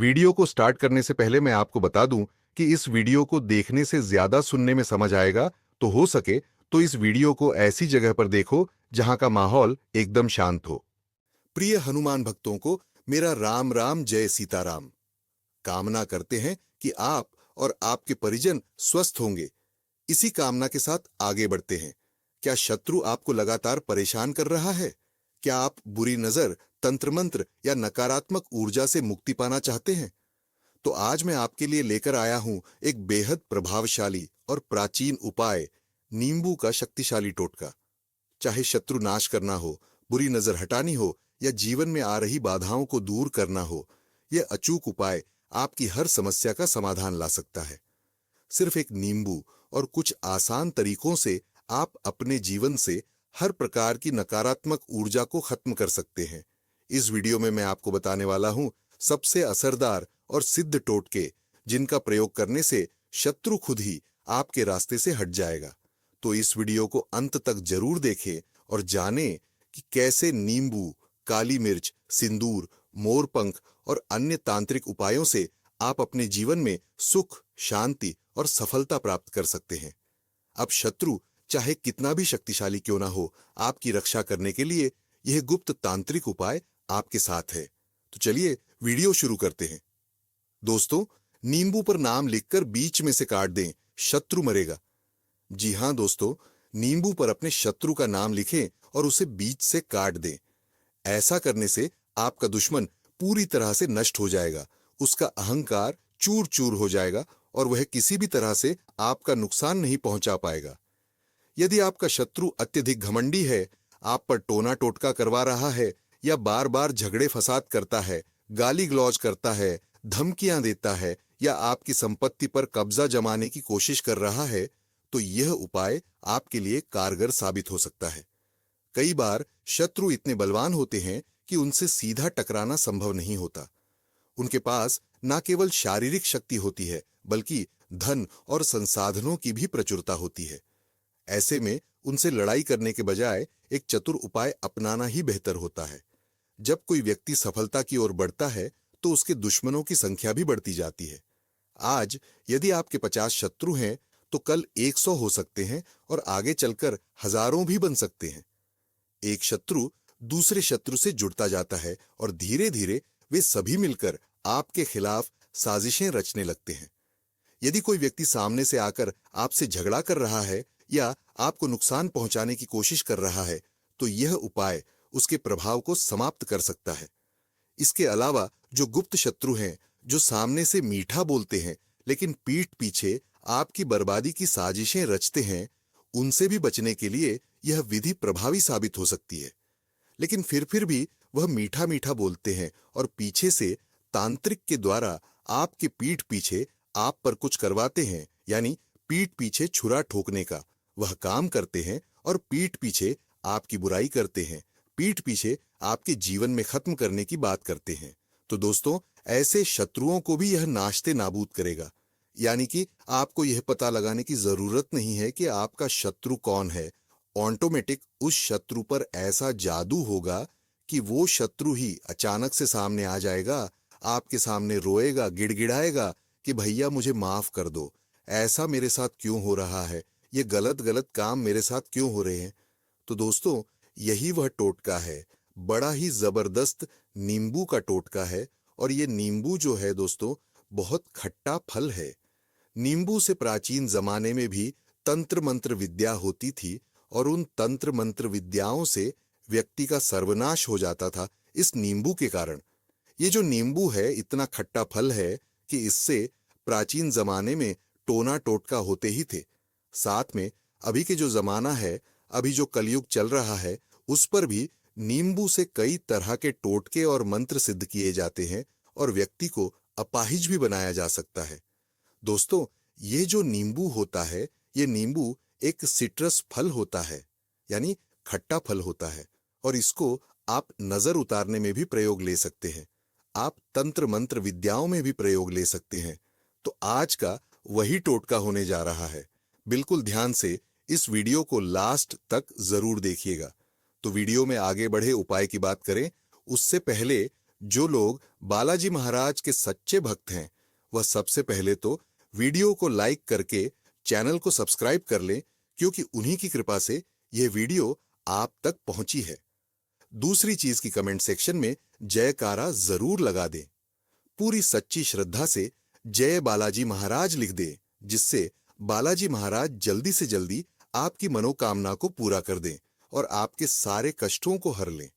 Video को start करने से पहले मैं आपको बता दूं कि इस वीडियो को देखने से ज्यादा सुनने में समझ आएगा, तो हो सके तो इस वीडियो को ऐसी जगह पर देखो जहां का माहौल एकदम शांत हो। प्रिय हनुमान भक्तों को मेरा राम राम जय सीताराम। कामना करते हैं कि आप और आपके परिजन स्वस्थ होंगे। इसी कामना के साथ आगे बढ़ते हैं। क्या शत्रु आपको लगातार परेशान कर रहा है? क्या आप बुरी नजर, तंत्र मंत्र या नकारात्मक ऊर्जा से मुक्ति पाना चाहते हैं? तो आज मैं आपके लिए लेकर आया हूं एक बेहद प्रभावशाली और प्राचीन उपाय, नींबू का शक्तिशाली टोटका। चाहे शत्रु नाश करना हो, बुरी नजर हटानी हो या जीवन में आ रही बाधाओं को दूर करना हो, यह अचूक उपाय आपकी हर समस्या का समाधान ला सकता है। सिर्फ एक नींबू और कुछ आसान तरीकों से आप अपने जीवन से हर प्रकार की नकारात्मक ऊर्जा को खत्म कर सकते हैं। इस वीडियो में मैं आपको बताने वाला हूं सबसे असरदार और सिद्ध टोटके, जिनका प्रयोग करने से शत्रु खुद ही आपके रास्ते से हट जाएगा। तो इस वीडियो को अंत तक जरूर देखें और जानें कि कैसे नींबू, काली मिर्च, सिंदूर, मोरपंख और अन्य तांत्रिक उपायों से आप अपने जीवन में सुख, शांति और सफलता प्राप्त कर सकते हैं। अब शत्रु चाहे कितना भी शक्तिशाली क्यों ना हो, आपकी रक्षा करने के लिए यह गुप्त तांत्रिक उपाय आपके साथ है। तो चलिए वीडियो शुरू करते हैं। दोस्तों, नींबू पर नाम लिखकर बीच में से काट दें, शत्रु मरेगा। जी हां दोस्तों, नींबू पर अपने शत्रु का नाम लिखें और उसे बीच से काट दें। ऐसा करने से आपका दुश्मन पूरी तरह से नष्ट हो जाएगा, उसका अहंकार चूर चूर हो जाएगा और वह किसी भी तरह से आपका नुकसान नहीं पहुंचा पाएगा। यदि आपका शत्रु अत्यधिक घमंडी है, आप पर टोना टोटका करवा रहा है या बार बार झगड़े फसाद करता है, गाली गलौज करता है, धमकियां देता है या आपकी संपत्ति पर कब्जा जमाने की कोशिश कर रहा है, तो यह उपाय आपके लिए कारगर साबित हो सकता है। कई बार शत्रु इतने बलवान होते हैं कि उनसे सीधा टकराना संभव नहीं होता। उनके पास न केवल शारीरिक शक्ति होती है, बल्कि धन और संसाधनों की भी प्रचुरता होती है। ऐसे में उनसे लड़ाई करने के बजाय एक चतुर उपाय अपनाना ही बेहतर होता है। जब कोई व्यक्ति सफलता की ओर बढ़ता है, तो उसके दुश्मनों की संख्या भी बढ़ती जाती है। आज यदि आपके 50 शत्रु हैं, तो कल 100 हो सकते हैं और आगे चलकर हजारों भी बन सकते हैं। एक शत्रु दूसरे शत्रु से जुड़ता जाता है और धीरे धीरे वे सभी मिलकर आपके खिलाफ साजिशें रचने लगते हैं। यदि कोई व्यक्ति सामने से आकर आपसे झगड़ा कर रहा है या आपको नुकसान पहुंचाने की कोशिश कर रहा है, तो यह उपाय उसके प्रभाव को समाप्त कर सकता है। इसके अलावा जो गुप्त शत्रु हैं, जो सामने से मीठा बोलते हैं लेकिन पीठ पीछे आपकी बर्बादी की साजिशें रचते हैं, उनसे भी बचने के लिए यह विधि प्रभावी साबित हो सकती है। लेकिन फिर भी वह मीठा मीठा बोलते हैं और पीछे से तांत्रिक के द्वारा आपके पीठ पीछे आप पर कुछ करवाते हैं, यानी पीठ पीछे छुरा ठोकने का वह काम करते हैं और पीठ पीछे आपकी बुराई करते हैं, पीठ पीछे आपके जीवन में खत्म करने की बात करते हैं। तो दोस्तों, ऐसे शत्रुओं को भी यह नाश्ते नाबूद करेगा। यानी कि आपको यह पता लगाने की जरूरत नहीं है कि आपका शत्रु कौन है। ऑटोमेटिक उस शत्रु पर ऐसा जादू होगा कि वो शत्रु ही अचानक से सामने आ जाएगा, आपके सामने रोएगा, गिड़गिड़ाएगा कि भैया मुझे माफ कर दो, ऐसा मेरे साथ क्यों हो रहा है, ये गलत गलत काम मेरे साथ क्यों हो रहे हैं। तो दोस्तों, यही वह टोटका है, बड़ा ही जबरदस्त नींबू का टोटका है। और ये नींबू जो है दोस्तों, बहुत खट्टा फल है। नींबू से प्राचीन जमाने में भी तंत्र मंत्र विद्या होती थी और उन तंत्र मंत्र विद्याओं से व्यक्ति का सर्वनाश हो जाता था इस नींबू के कारण। ये जो नींबू है, इतना खट्टा फल है कि इससे प्राचीन जमाने में टोना टोटका होते ही थे। साथ में अभी के जो जमाना है, अभी जो कलयुग चल रहा है, उस पर भी नींबू से कई तरह के टोटके और मंत्र सिद्ध किए जाते हैं और व्यक्ति को अपाहिज भी बनाया जा सकता है। दोस्तों, ये जो नींबू होता है, ये नींबू एक सिट्रस फल होता है, यानी खट्टा फल होता है, और इसको आप नजर उतारने में भी प्रयोग ले सकते हैं। आप तंत्र मंत्र विद्याओं में भी प्रयोग ले सकते हैं। तो आज का वही टोटका होने जा रहा है। बिल्कुल ध्यान से इस वीडियो को लास्ट तक जरूर देखिएगा। तो वीडियो में आगे बढ़े उपाय की बात करें, उससे पहले जो लोग बालाजी महाराज के सच्चे भक्त हैं, वह सबसे पहले तो वीडियो को लाइक करके चैनल को सब्सक्राइब कर लें, क्योंकि उन्हीं की कृपा से यह वीडियो आप तक पहुंची है। दूसरी चीज की कमेंट सेक्शन में जयकारा जरूर लगा दें। पूरी सच्ची श्रद्धा से जय बालाजी महाराज लिख दें, जिससे बालाजी महाराज जल्दी से जल्दी आपकी मनोकामना को पूरा कर दें और आपके सारे कष्टों को हर लें।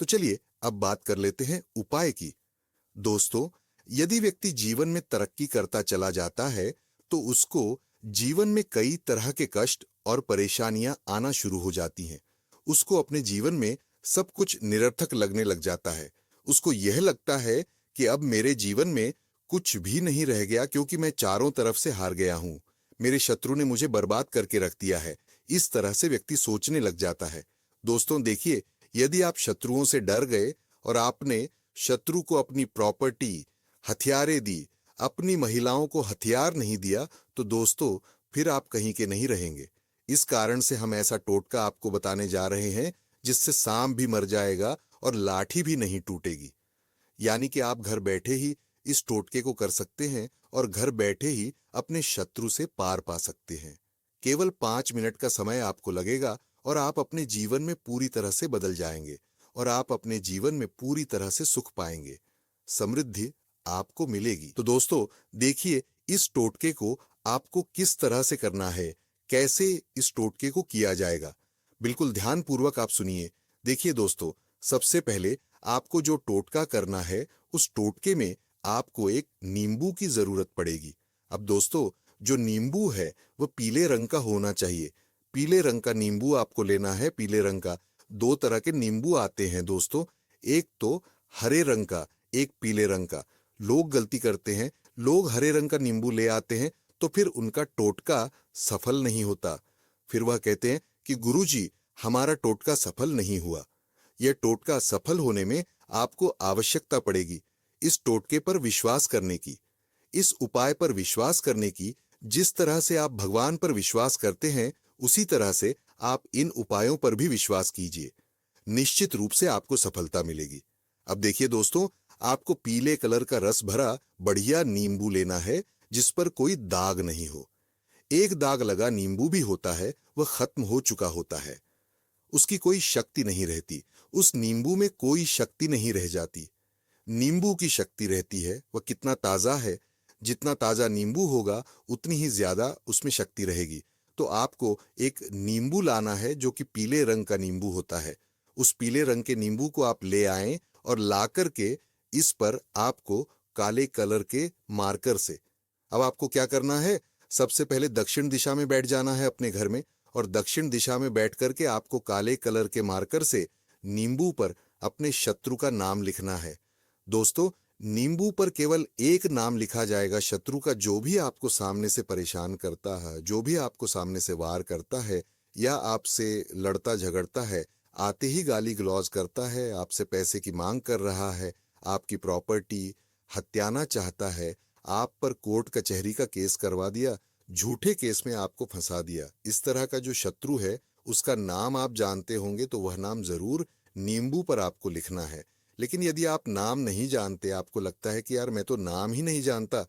तो चलिए अब बात कर लेते हैं उपाय की। दोस्तों, यदि व्यक्ति जीवन में तरक्की करता चला जाता है तो उसको जीवन में कई तरह के कष्ट और परेशानियां आना शुरू हो जाती हैं। उसको अपने जीवन में सब कुछ निरर्थक लगने लग जाता है। उसको यह लगता है कि अब मेरे जीवन में कुछ भी नहीं रह गया, क्योंकि मैं चारों तरफ से हार गया हूं। मेरे शत्रु ने मुझे बर्बाद करके रख दिया है। इस तरह से व्यक्ति सोचने लग जाता है। दोस्तों देखिए, यदि आप शत्रुओं से डर गए और आपने शत्रु को अपनी प्रॉपर्टी, हथियारें दी, अपनी महिलाओं को हथियार नहीं दिया, तो दोस्तों फिर आप कहीं के नहीं रहेंगे। इस कारण से हम ऐसा टोटका आपको बताने जा रहे हैं जिससे सांप भी मर जाएगा और लाठी भी नहीं टूटेगी। यानी कि आप घर बैठे ही इस टोटके को कर सकते हैं और घर बैठे ही अपने शत्रु से पार पा सकते हैं। केवल 5 मिनट का समय आपको लगेगा और आप अपने जीवन में पूरी तरह से बदल जाएंगे और आप अपने जीवन में पूरी तरह से सुख पाएंगे, समृद्धि आपको मिलेगी। तो दोस्तों देखिए, इस टोटके को आपको किस तरह से करना है, कैसे इस टोटके को किया जाएगा, बिल्कुल ध्यानपूर्वक आप सुनिए। देखिए दोस्तों, सबसे पहले आपको जो टोटका करना है, उस टोटके में आपको एक नींबू की जरूरत पड़ेगी। अब दोस्तों, जो नींबू है वह पीले रंग का होना चाहिए। पीले रंग का नींबू आपको लेना है। पीले रंग का 2 तरह के नींबू आते हैं दोस्तों, एक तो हरे रंग का, एक पीले रंग का। लोग गलती करते हैं, लोग हरे रंग का नींबू ले आते हैं तो फिर उनका टोटका सफल नहीं होता। फिर वह कहते हैं कि गुरुजी, हमारा टोटका सफल नहीं हुआ। यह टोटका सफल होने में आपको आवश्यकता पड़ेगी इस टोटके पर विश्वास करने की, इस उपाय पर विश्वास करने की। जिस तरह से आप भगवान पर विश्वास करते हैं, उसी तरह से आप इन उपायों पर भी विश्वास कीजिए। निश्चित रूप से आपको सफलता मिलेगी। अब देखिए दोस्तों, आपको पीले कलर का रस भरा बढ़िया नींबू लेना है, जिस पर कोई दाग नहीं हो। एक दाग लगा नींबू भी होता है, वह खत्म हो चुका होता है, उसकी कोई शक्ति नहीं रहती। उस नींबू में कोई शक्ति नहीं रह जाती। नींबू की शक्ति रहती है। वह कितना ताजा है, जितना ताजा नींबू होगा उतनी ही ज्यादा उसमें शक्ति रहेगी। तो आपको एक नींबू लाना है जो कि पीले रंग का नींबू होता है। उस पीले रंग के नींबू को आप ले आएं और ला करके इस पर आपको काले कलर के मार्कर से, अब आपको क्या करना है, सबसे पहले दक्षिण दिशा में बैठ जाना है अपने घर में, और दक्षिण दिशा में बैठ करके आपको काले कलर के मार्कर से नींबू पर अपने शत्रु का नाम लिखना है। दोस्तों, नींबू पर केवल एक नाम लिखा जाएगा शत्रु का, जो भी आपको सामने से परेशान करता है, जो भी आपको सामने से वार करता है या आपसे लड़ता झगड़ता है, आते ही गाली गलौज करता है, आपसे पैसे की मांग कर रहा है, आपकी प्रॉपर्टी हत्याना चाहता है, आप पर कोर्ट कचहरी का केस करवा दिया, झूठे केस में आपको फंसा दिया। इस तरह का जो शत्रु है, उसका नाम आप जानते होंगे तो वह नाम जरूर नींबू पर आपको लिखना है। लेकिन यदि आप नाम नहीं जानते, आपको लगता है कि यार मैं तो नाम ही नहीं जानता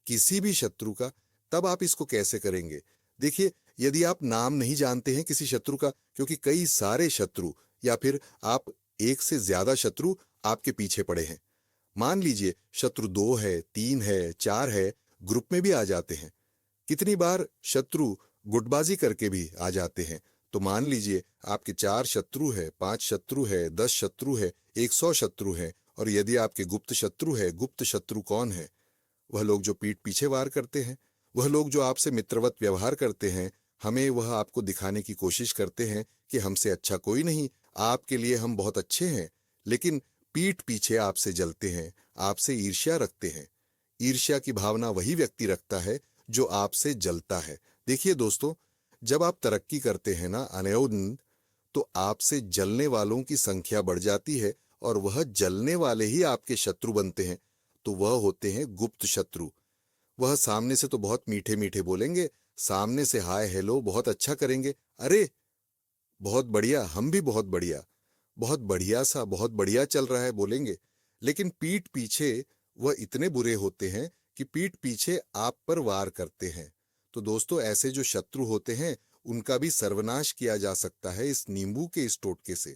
किसी भी शत्रु का, तब आप इसको कैसे करेंगे? देखिए, यदि आप नाम नहीं जानते हैं किसी शत्रु का, क्योंकि कई सारे शत्रु या फिर आप एक से ज्यादा शत्रु आपके पीछे पड़े हैं। मान लीजिए शत्रु 2 है, 3 है, 4 है, ग्रुप में भी आ जाते हैं। कितनी बार शत्रु गुटबाजी करके भी आ जाते हैं। तो मान लीजिए आपके 4 शत्रु है, 5 शत्रु है, 10 शत्रु है, 100 शत्रु है, और यदि आपके गुप्त शत्रु है, गुप्त शत्रु कौन है? वह लोग जो पीठ पीछे वार करते हैं, वह लोग जो आपसे मित्रवत व्यवहार करते हैं, हमें वह आपको दिखाने की कोशिश करते हैं कि हमसे अच्छा कोई नहीं, आपके लिए हम बहुत अच्छे हैं, लेकिन पीठ पीछे आपसे जलते हैं, आपसे ईर्ष्या रखते हैं। ईर्ष्या की भावना वही व्यक्ति रखता है जो आपसे जलता है। देखिए दोस्तों, जब आप तरक्की करते हैं ना अनयोन, तो आपसे जलने वालों की संख्या बढ़ जाती है और वह जलने वाले ही आपके शत्रु बनते हैं। तो वह होते हैं गुप्त शत्रु। वह सामने से तो बहुत मीठे मीठे बोलेंगे, सामने से हाय हेलो बहुत अच्छा करेंगे, अरे बहुत बढ़िया, हम भी बहुत बढ़िया, बहुत बढ़िया सा, बहुत बढ़िया चल रहा है बोलेंगे। लेकिन पीठ पीछे वह इतने बुरे होते हैं कि पीठ पीछे आप पर वार करते हैं। तो दोस्तों, ऐसे जो शत्रु होते हैं उनका भी सर्वनाश किया जा सकता है इस नींबू के इस टोटके से।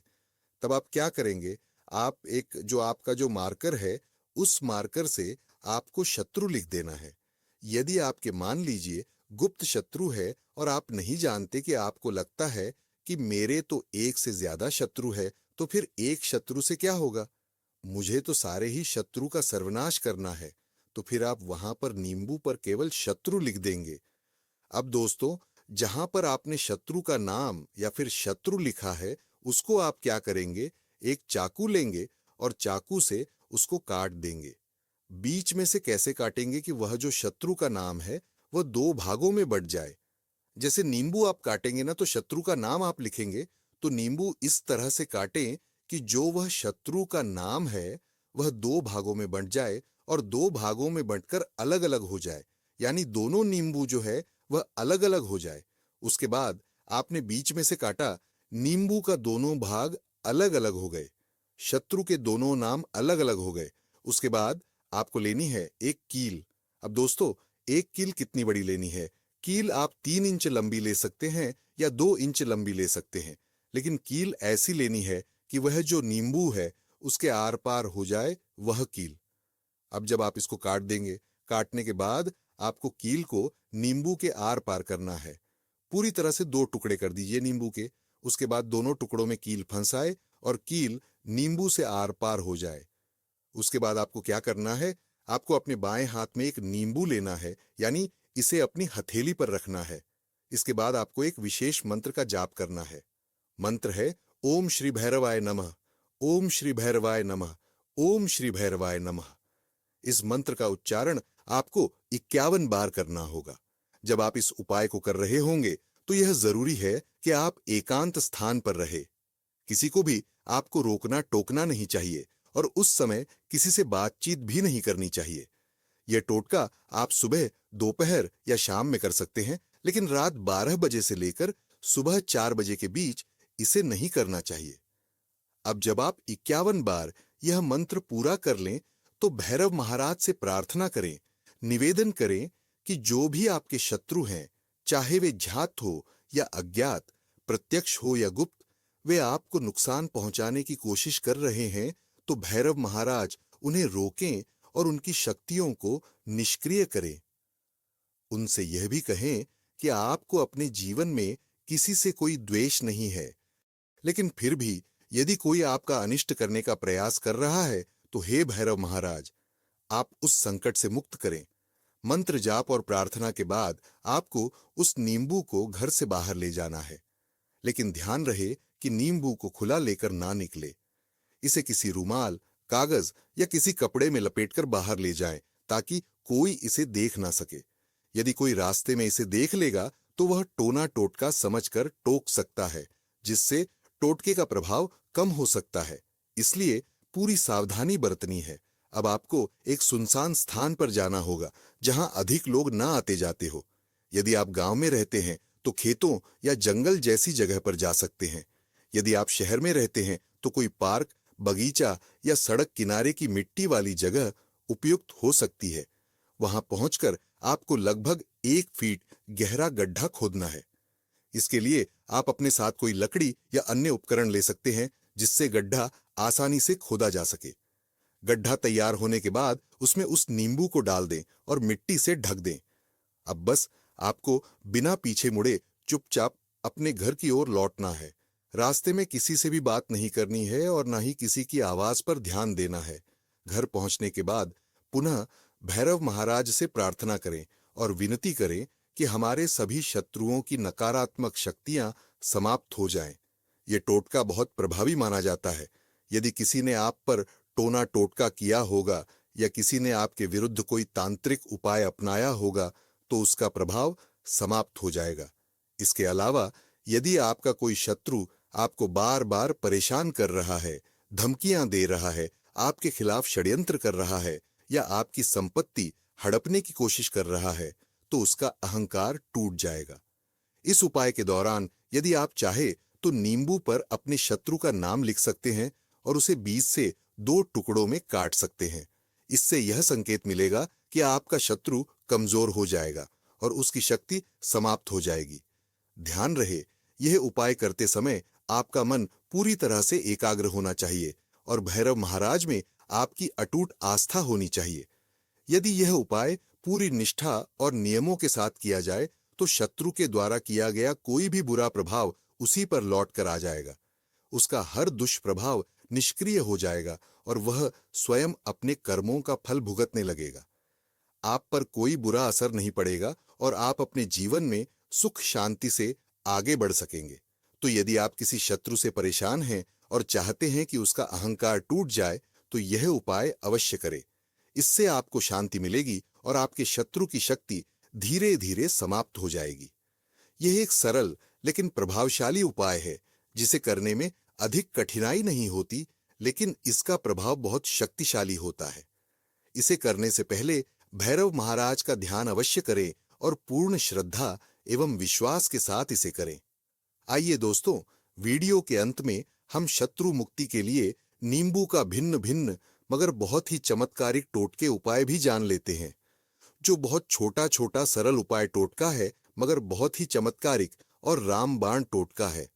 तब आप क्या करेंगे? आप एक जो आपका जो मार्कर है, उस मार्कर से आपको शत्रु लिख देना है। यदि आपके मान लीजिए गुप्त शत्रु है और आप नहीं जानते, कि आपको लगता है कि मेरे तो एक से ज्यादा शत्रु है, तो फिर एक शत्रु से क्या होगा? मुझे तो सारे ही शत्रु का सर्वनाश करना है। तो फिर आप वहां पर नींबू पर केवल शत्रु लिख देंगे। अब दोस्तों, जहां पर आपने शत्रु का नाम या फिर शत्रु लिखा है, उसको आप क्या करेंगे? एक चाकू लेंगे और चाकू से उसको काट देंगे। बीच में से कैसे काटेंगे कि वह जो शत्रु का नाम है वह दो भागों में बंट जाए। जैसे नींबू आप काटेंगे ना, तो शत्रु का नाम आप लिखेंगे, तो नींबू इस तरह से काटें कि जो वह शत्रु का नाम है वह दो भागों में बंट जाए और दो भागों में बंटकर अलग अलग हो जाए। यानी दोनों नींबू जो है वह अलग अलग हो जाए। उसके बाद आपने बीच में से काटा, नींबू का दोनों भाग अलग अलग हो गए, शत्रु के दोनों नाम अलग अलग हो गए। उसके बाद आपको लेनी है एक कील। अब दोस्तों, एक कील कितनी बड़ी लेनी है? कील आप 3 इंच लंबी ले सकते हैं या 2 इंच लंबी ले सकते हैं, लेकिन कील ऐसी लेनी है कि वह जो नींबू है उसके आर पार हो जाए वह कील। अब जब आप इसको काट देंगे, काटने के बाद आपको कील को नींबू के आर पार करना है। पूरी तरह से दो टुकड़े कर दीजिए नींबू के। उसके बाद दोनों टुकड़ों में कील फंसाए और कील नींबू से आर पार हो जाए। उसके बाद आपको क्या करना है? आपको अपने बाएं हाथ में एक नींबू लेना है, यानी इसे अपनी हथेली पर रखना है। इसके बाद आपको एक विशेष मंत्र का जाप करना है। मंत्र है ओम श्री भैरवाय नमः, ओम श्री भैरवाय नमः, ओम श्री भैरवाय नमः। इस मंत्र का उच्चारण आपको 51 बार करना होगा। जब आप इस उपाय को कर रहे होंगे तो यह जरूरी है कि आप एकांत स्थान पर रहे। किसी को भी आपको रोकना टोकना नहीं चाहिए और उस समय किसी से बातचीत भी नहीं करनी चाहिए। यह टोटका आप सुबह, दोपहर या शाम में कर सकते हैं, लेकिन रात 12 बजे से लेकर सुबह 4 बजे के बीच इसे नहीं करना चाहिए। अब जब आप 51 बार यह मंत्र पूरा कर लें तो भैरव महाराज से प्रार्थना करें, निवेदन करें कि जो भी आपके शत्रु हैं, चाहे वे ज्ञात हो या अज्ञात, प्रत्यक्ष हो या गुप्त, वे आपको नुकसान पहुंचाने की कोशिश कर रहे हैं, तो भैरव महाराज उन्हें रोकें और उनकी शक्तियों को निष्क्रिय करें। उनसे यह भी कहें कि आपको अपने जीवन में किसी से कोई द्वेष नहीं है, लेकिन फिर भी यदि कोई आपका अनिष्ट करने का प्रयास कर रहा है तो हे भैरव महाराज, आप उस संकट से मुक्त करें। मंत्र जाप और प्रार्थना के बाद आपको उस नींबू को घर से बाहर ले जाना है, लेकिन ध्यान रहे कि नींबू को खुला लेकर ना निकले। इसे किसी रूमाल, कागज या किसी कपड़े में लपेटकर बाहर ले जाएं, ताकि कोई इसे देख ना सके। यदि कोई रास्ते में इसे देख लेगा तो वह टोना टोटका समझकर टोक सकता है, जिससे टोटके का प्रभाव कम हो सकता है। इसलिए पूरी सावधानी बरतनी है। अब आपको एक सुनसान स्थान पर जाना होगा, जहां अधिक लोग ना आते जाते हो। यदि आप गांव में रहते हैं तो खेतों या जंगल जैसी जगह पर जा सकते हैं। यदि आप शहर में रहते हैं तो कोई पार्क, बगीचा या सड़क किनारे की मिट्टी वाली जगह उपयुक्त हो सकती है। वहां पहुंचकर आपको लगभग 1 फीट गहरा गड्ढा खोदना है। इसके लिए आप अपने साथ कोई लकड़ी या अन्य उपकरण ले सकते हैं, जिससे गड्ढा आसानी से खोदा जा सके। गड्ढा तैयार होने के बाद उसमें उस नींबू को डाल दें और मिट्टी से ढक दें। अब बस आपको बिना पीछे मुड़े चुपचाप अपने घर की ओर लौटना है। रास्ते में किसी से भी बात नहीं करनी है और ना ही किसी की आवाज पर ध्यान देना है। घर पहुंचने के बाद पुनः भैरव महाराज से प्रार्थना करें और विनती करें कि हमारे सभी शत्रुओं की नकारात्मक शक्तियां समाप्त हो जाएं। ये टोटका बहुत प्रभावी माना जाता है। यदि किसी ने आप पर टोना टोटका किया होगा या किसी ने आपके विरुद्ध कोई तांत्रिक उपाय अपनाया होगा तो उसका प्रभाव समाप्त हो जाएगा। इसके अलावा यदि आपका कोई शत्रु आपको बार बार परेशान कर रहा है, धमकियां दे रहा है, आपके खिलाफ षड्यंत्र कर रहा है या आपकी संपत्ति हड़पने की कोशिश कर रहा है, तो उसका अहंकार टूट जाएगा। इस उपाय के दौरान यदि आप चाहे तो नींबू पर अपने शत्रु का नाम लिख सकते हैं और उसे बीच से 2 टुकड़ों में काट सकते हैं। इससे यह संकेत मिलेगा कि आपका शत्रु कमजोर हो जाएगा और उसकी शक्ति समाप्त हो जाएगी। ध्यान रहे, यह उपाय करते समय आपका मन पूरी तरह से एकाग्र होना चाहिए और भैरव महाराज में आपकी अटूट आस्था होनी चाहिए। यदि यह उपाय पूरी निष्ठा और नियमों के साथ किया जाए तो शत्रु के द्वारा किया गया कोई भी बुरा प्रभाव उसी पर लौट कर आ जाएगा। उसका हर दुष्प्रभाव निष्क्रिय हो जाएगा और वह स्वयं अपने कर्मों का फल भुगतने लगेगा। आप पर कोई बुरा असर नहीं पड़ेगा और आप अपने जीवन में सुख शांति से आगे बढ़ सकेंगे। तो यदि आप किसी शत्रु से परेशान हैं और चाहते हैं कि उसका अहंकार टूट जाए, तो यह उपाय अवश्य करें। इससे आपको शांति मिलेगी और आपके शत्रु की शक्ति धीरे धीरे समाप्त हो जाएगी। यह एक सरल लेकिन प्रभावशाली उपाय है, जिसे करने में अधिक कठिनाई नहीं होती, लेकिन इसका प्रभाव बहुत शक्तिशाली होता है। इसे करने से पहले भैरव महाराज का ध्यान अवश्य करें और पूर्ण श्रद्धा एवं विश्वास के साथ इसे करें। आइए दोस्तों, वीडियो के अंत में हम शत्रु मुक्ति के लिए नींबू का भिन्न भिन्न मगर बहुत ही चमत्कारिक टोटके उपाय भी जान लेते हैं। जो बहुत छोटा छोटा सरल उपाय टोटका है, मगर बहुत ही चमत्कारिक और रामबाण टोटका है,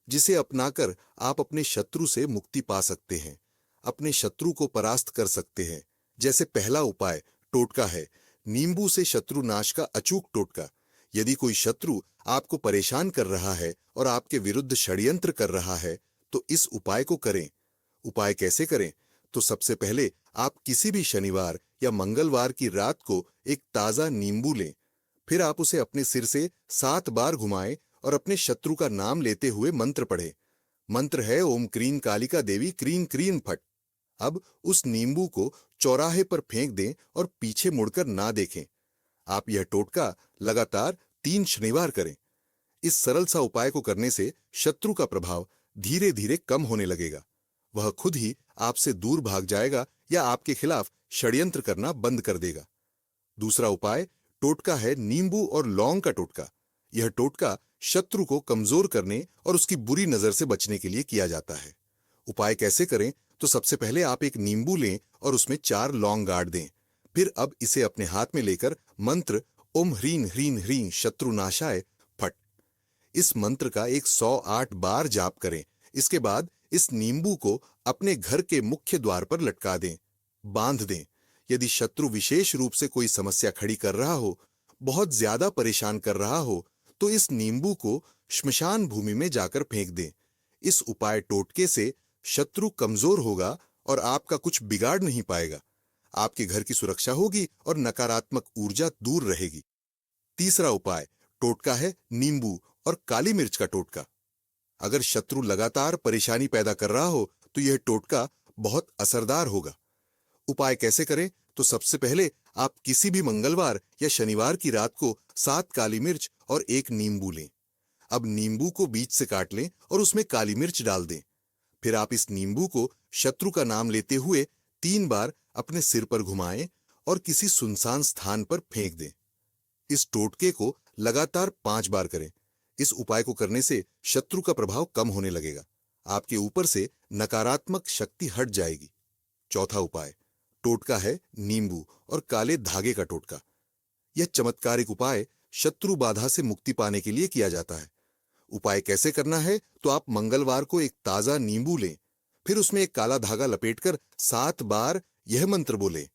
जिसे अपनाकर आप अपने शत्रु से मुक्ति पा सकते हैं, अपने शत्रु को परास्त कर सकते हैं। जैसे पहला उपाय टोटका है नींबू से शत्रु नाश का अचूक टोटका। यदि कोई शत्रु आपको परेशान कर रहा है और आपके विरुद्ध षड्यंत्र कर रहा है, तो इस उपाय को करें। उपाय कैसे करें? तो सबसे पहले आप किसी भी शनिवार या मंगलवार की रात को एक ताजा नींबू लें। फिर आप उसे अपने सिर से 7 बार घुमाएं और अपने शत्रु का नाम लेते हुए मंत्र पढ़ें। मंत्र है ओम क्रीं कालिका देवी क्रीं क्रीं फट। अब उस नींबू को चौराहे पर फेंक दें और पीछे मुड़कर ना देखें। आप यह टोटका लगातार 3 शनिवार करें। इस सरल सा उपाय को करने से शत्रु का प्रभाव धीरे धीरे कम होने लगेगा। वह खुद ही आपसे दूर भाग जाएगा या आपके खिलाफ षड्यंत्र करना बंद कर देगा। दूसरा उपाय टोटका है नींबू और लौंग का टोटका। यह टोटका शत्रु को कमजोर करने और उसकी बुरी नजर से बचने के लिए किया जाता है। उपाय कैसे करें? तो सबसे पहले आप एक नींबू लें और उसमें 4 लौंग गाड़ दें। फिर अब इसे अपने हाथ में लेकर मंत्र ओम ह्रीं ह्रीं ह्रीं शत्रुनाशाय फट, इस मंत्र का 108 बार जाप करें। इसके बाद इस नींबू को अपने घर के मुख्य द्वार पर लटका दें, बांध दें। यदि शत्रु विशेष रूप से कोई समस्या खड़ी कर रहा हो, बहुत ज्यादा परेशान कर रहा हो, तो इस नींबू को श्मशान भूमि में जाकर फेंक दें। इस उपाय टोटके से शत्रु कमजोर होगा और आपका कुछ बिगाड़ नहीं पाएगा। आपके घर की सुरक्षा होगी और नकारात्मक ऊर्जा दूर रहेगी। तीसरा उपाय टोटका है नींबू और काली मिर्च का टोटका। अगर शत्रु लगातार परेशानी पैदा कर रहा हो, तो यह टोटका बहुत असरदार होगा। उपाय कैसे करें? तो सबसे पहले आप किसी भी मंगलवार या शनिवार की रात को 7 काली मिर्च और 1 नींबू लें। अब नींबू को बीच से काट लें और उसमें काली मिर्च डाल दें। फिर आप इस नींबू को शत्रु का नाम लेते हुए 3 बार अपने सिर पर घुमाएं और किसी सुनसान स्थान पर फेंक दें। इस टोटके को लगातार 5 बार करें। इस उपाय को करने से शत्रु का प्रभाव कम होने लगेगा। आपके ऊपर से नकारात्मक शक्ति हट जाएगी। चौथा उपाय टोटका है नींबू और काले धागे का टोटका। यह चमत्कारिक उपाय शत्रु बाधा से मुक्ति पाने के लिए किया जाता है। उपाय कैसे करना है? तो आप मंगलवार को एक ताजा नींबू लें, फिर उसमें एक काला धागा लपेटकर 7 बार यह मंत्र बोलें।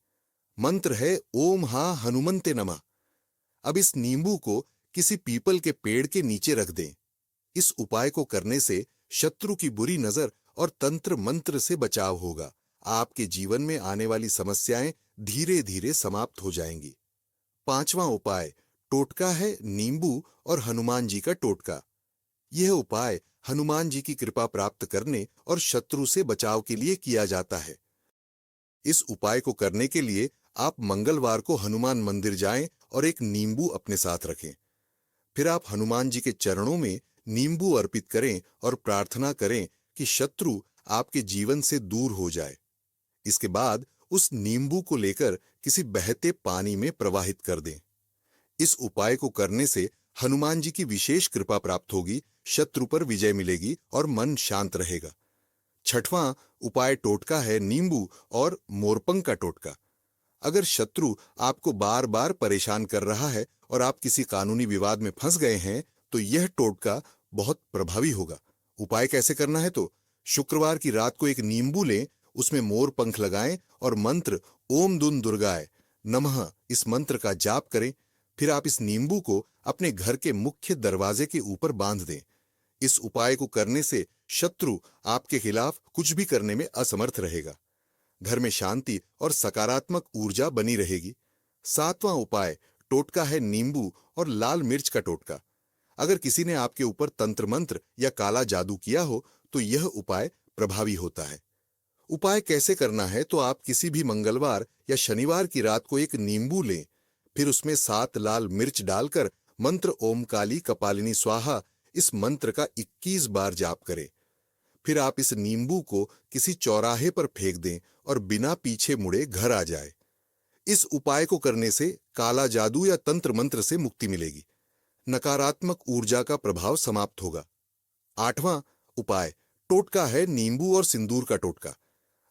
मंत्र है ओम हा हनुमंते नमः। अब इस नींबू को किसी पीपल के पेड़ के नीचे रख दें। इस उपाय को करने से शत्रु की बुरी नजर और तंत्र मंत्र से बचाव होगा। आपके जीवन में आने वाली समस्याएं धीरे धीरे समाप्त हो जाएंगी। 5वां उपाय टोटका है नींबू और हनुमान जी का टोटका। यह उपाय हनुमान जी की कृपा प्राप्त करने और शत्रु से बचाव के लिए किया जाता है। इस उपाय को करने के लिए आप मंगलवार को हनुमान मंदिर जाएं और एक नींबू अपने साथ रखें। फिर आप हनुमान जी के चरणों में नींबू अर्पित करें और प्रार्थना करें कि शत्रु आपके जीवन से दूर हो जाए। इसके बाद उस नींबू को लेकर किसी बहते पानी में प्रवाहित कर दें। इस उपाय को करने से हनुमान जी की विशेष कृपा प्राप्त होगी, शत्रु पर विजय मिलेगी और मन शांत रहेगा। छठवां उपाय टोटका है नींबू और मोरपंख का टोटका। अगर शत्रु आपको बार बार परेशान कर रहा है और आप किसी कानूनी विवाद में फंस गए हैं, तो यह टोटका बहुत प्रभावी होगा। उपाय कैसे करना है तो शुक्रवार की रात को एक नींबू लें, उसमें मोर पंख लगाएं और मंत्र ओम दुन दुर्गाय नमः इस मंत्र का जाप करें। फिर आप इस नींबू को अपने घर के मुख्य दरवाजे के ऊपर बांध दें। इस उपाय को करने से शत्रु आपके खिलाफ कुछ भी करने में असमर्थ रहेगा। घर में शांति और सकारात्मक ऊर्जा बनी रहेगी। सातवां उपाय टोटका है नींबू और लाल मिर्च का टोटका। अगर किसी ने आपके ऊपर तंत्र मंत्र या काला जादू किया हो तो यह उपाय प्रभावी होता है। उपाय कैसे करना है तो आप किसी भी मंगलवार या शनिवार की रात को एक नींबू लें, फिर उसमें 7 लाल मिर्च डालकर मंत्र ओम काली कपालिनी स्वाहा इस मंत्र का 21 बार जाप करें। फिर आप इस नींबू को किसी चौराहे पर फेंक दें और बिना पीछे मुड़े घर आ जाए। इस उपाय को करने से काला जादू या तंत्र मंत्र से मुक्ति मिलेगी। नकारात्मक ऊर्जा का प्रभाव समाप्त होगा। आठवां उपाय टोटका है नींबू और सिंदूर का टोटका।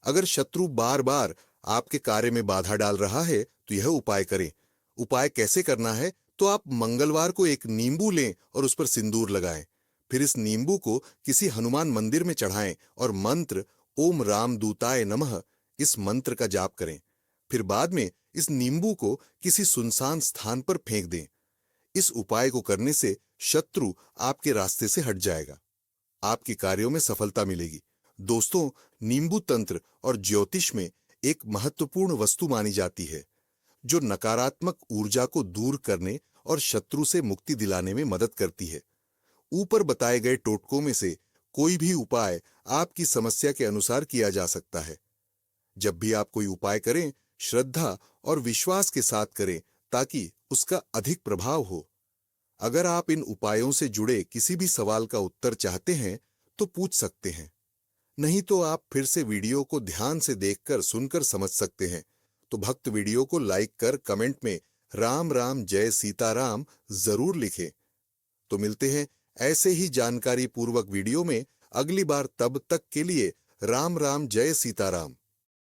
अगर शत्रु बार बार आपके कार्य में बाधा डाल रहा है तो यह उपाय करें। उपाय कैसे करना है तो आप मंगलवार को एक नींबू लें और उस पर सिंदूर लगाएं। फिर इस नींबू को किसी हनुमान मंदिर में चढ़ाएं और मंत्र ओम राम दूताय नमः इस मंत्र का जाप करें। फिर बाद में इस नींबू को किसी सुनसान स्थान पर फेंक दें। इस उपाय को करने से शत्रु आपके रास्ते से हट जाएगा। आपके कार्यों में सफलता मिलेगी। दोस्तों, नींबू तंत्र और ज्योतिष में एक महत्वपूर्ण वस्तु मानी जाती है जो नकारात्मक ऊर्जा को दूर करने और शत्रु से मुक्ति दिलाने में मदद करती है। ऊपर बताए गए टोटकों में से कोई भी उपाय आपकी समस्या के अनुसार किया जा सकता है। जब भी आप कोई उपाय करें, श्रद्धा और विश्वास के साथ करें ताकि उसका अधिक प्रभाव हो। अगर आप इन उपायों से जुड़े किसी भी सवाल का उत्तर चाहते हैं तो पूछ सकते हैं, नहीं तो आप फिर से वीडियो को ध्यान से देखकर सुनकर समझ सकते हैं। तो भक्त वीडियो को लाइक कर कमेंट में राम राम जय सीताराम जरूर लिखें। तो मिलते हैं ऐसे ही जानकारी पूर्वक वीडियो में अगली बार। तब तक के लिए राम राम जय सीताराम।